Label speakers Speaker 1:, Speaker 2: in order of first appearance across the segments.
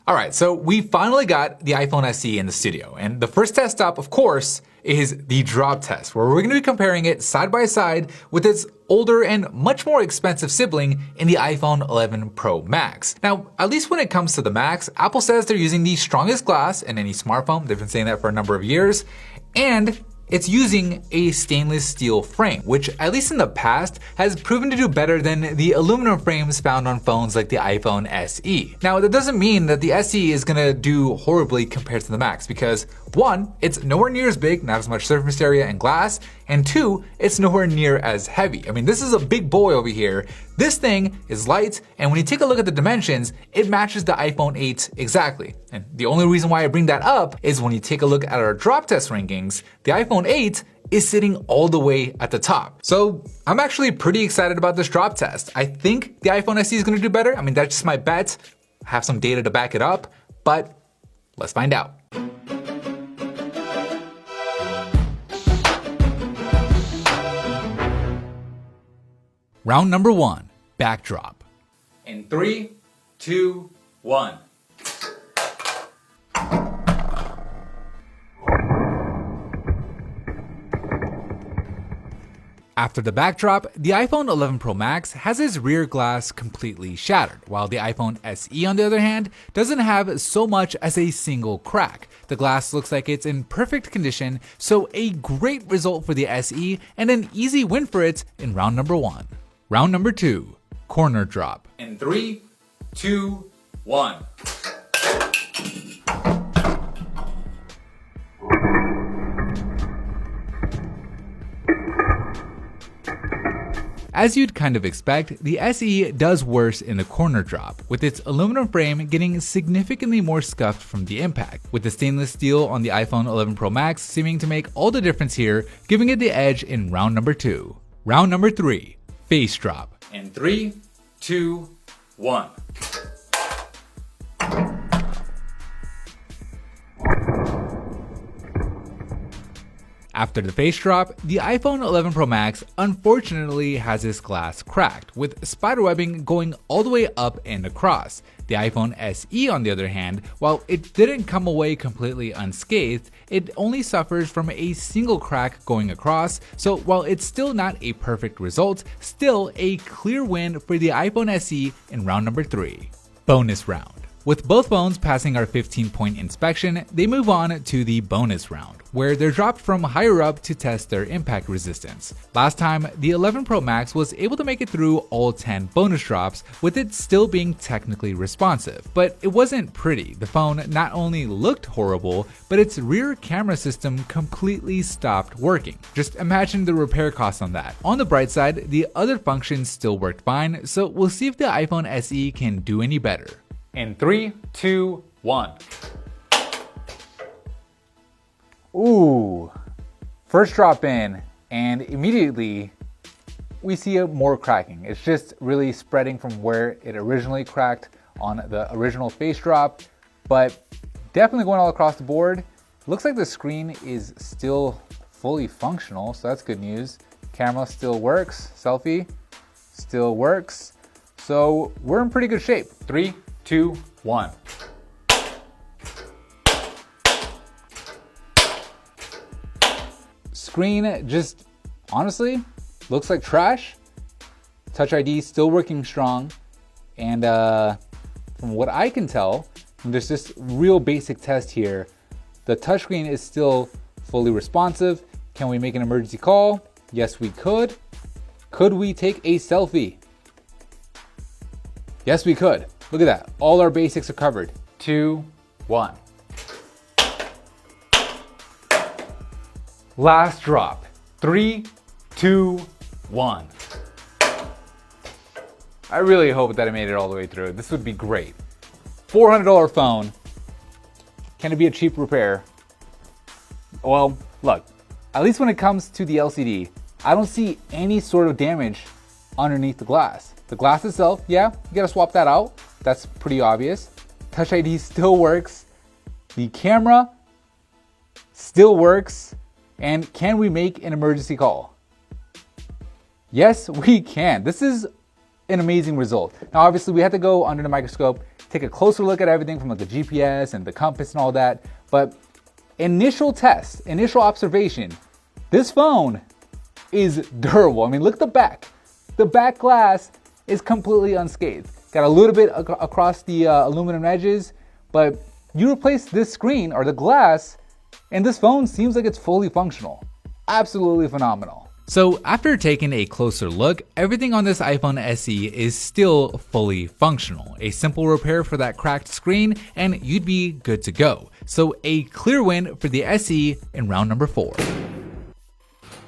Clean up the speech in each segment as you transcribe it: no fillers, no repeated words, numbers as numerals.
Speaker 1: All right, so we finally got the iPhone SE in the studio, and the first test stop, of course, is the drop test, where we're gonna be comparing it side by side with its older and much more expensive sibling in the iPhone 11 Pro Max. Now, at least when it comes to the Max, Apple says they're using the strongest glass in any smartphone. They've been saying that for a number of years, and it's using a stainless steel frame, which at least in the past has proven to do better than the aluminum frames found on phones like the iPhone SE. Now, that doesn't mean that the SE is gonna do horribly compared to the Max, because one, it's nowhere near as big, not as much surface area and glass, and two, it's nowhere near as heavy. I mean, this is a big boy over here. This thing is light, and when you take a look at the dimensions, it matches the iPhone 8 exactly. And the only reason why I bring that up is when you take a look at our drop test rankings, the iPhone 8 is sitting all the way at the top. So I'm actually pretty excited about this drop test. I think the iPhone SE is gonna do better. I mean, that's just my bet. I have some data to back it up, but let's find out. Round number one, backdrop. In 3, 2, 1. After the backdrop, the iPhone 11 Pro Max has its rear glass completely shattered, while the iPhone SE on the other hand doesn't have so much as a single crack. The glass looks like it's in perfect condition, so a great result for the SE and an easy win for it in round number one. Round number two, corner drop. In 3, 2, 1. As you'd kind of expect, the SE does worse in the corner drop, with its aluminum frame getting significantly more scuffed from the impact, with the stainless steel on the iPhone 11 Pro Max seeming to make all the difference here, giving it the edge in round number two. Round number three, face drop. In 3, 2, 1. After the face drop, the iPhone 11 Pro Max unfortunately has its glass cracked, with spiderwebbing going all the way up and across. The iPhone SE on the other hand, while it didn't come away completely unscathed, it only suffers from a single crack going across, so while it's still not a perfect result, still a clear win for the iPhone SE in round number 3. Bonus round. With both phones passing our 15-point inspection, they move on to the bonus round, where they're dropped from higher up to test their impact resistance. Last time, the 11 Pro Max was able to make it through all 10 bonus drops, with it still being technically responsive. But it wasn't pretty. The phone not only looked horrible, but its rear camera system completely stopped working. Just imagine the repair costs on that. On the bright side, the other functions still worked fine, so we'll see if the iPhone SE can do any better. In 3, 2, 1. Ooh, first drop in, and immediately we see more cracking. It's just really spreading from where it originally cracked on the original face drop, but definitely going all across the board. Looks like the screen is still fully functional, so that's good news. Camera still works, selfie still works, so we're in pretty good shape. 3, 2, 1. Screen just honestly looks like trash. Touch ID still working strong, and from what I can tell, there's this real basic test here. The touchscreen is still fully responsive. Can we make an emergency call? Yes, we could. Could we take a selfie? Yes, we could. Look at that. All our basics are covered. 2, 1. Last drop. 3, 2, 1. I really hope that I made it all the way through. This would be great. $400 phone. Can it be a cheap repair? Well, look, at least when it comes to the LCD, I don't see any sort of damage underneath the glass. The glass itself, yeah, you gotta swap that out. That's pretty obvious. Touch ID still works. The camera still works. And can we make an emergency call? Yes, we can. This is an amazing result. Now, obviously, we have to go under the microscope, take a closer look at everything from like the GPS and the compass and all that. But initial test, initial observation, this phone is durable. I mean, look at the back. The back glass is completely unscathed. Got a little bit across the aluminum edges, but you replace this screen or the glass and this phone seems like it's fully functional. Absolutely phenomenal. So after taking a closer look, everything on this iPhone SE is still fully functional. A simple repair for that cracked screen and you'd be good to go. So a clear win for the SE in round number 4.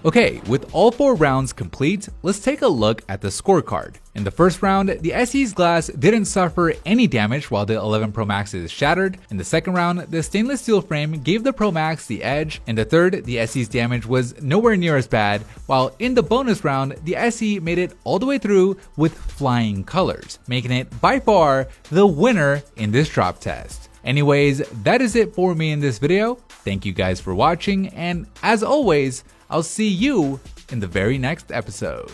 Speaker 1: Okay, with all 4 rounds complete, let's take a look at the scorecard. In the first round, the SE's glass didn't suffer any damage while the 11 Pro Max is shattered. In the second round, the stainless steel frame gave the Pro Max the edge. In the third, the SE's damage was nowhere near as bad, while in the bonus round, the SE made it all the way through with flying colors, making it by far the winner in this drop test. Anyways, that is it for me in this video. Thank you guys for watching, and as always, I'll see you in the very next episode.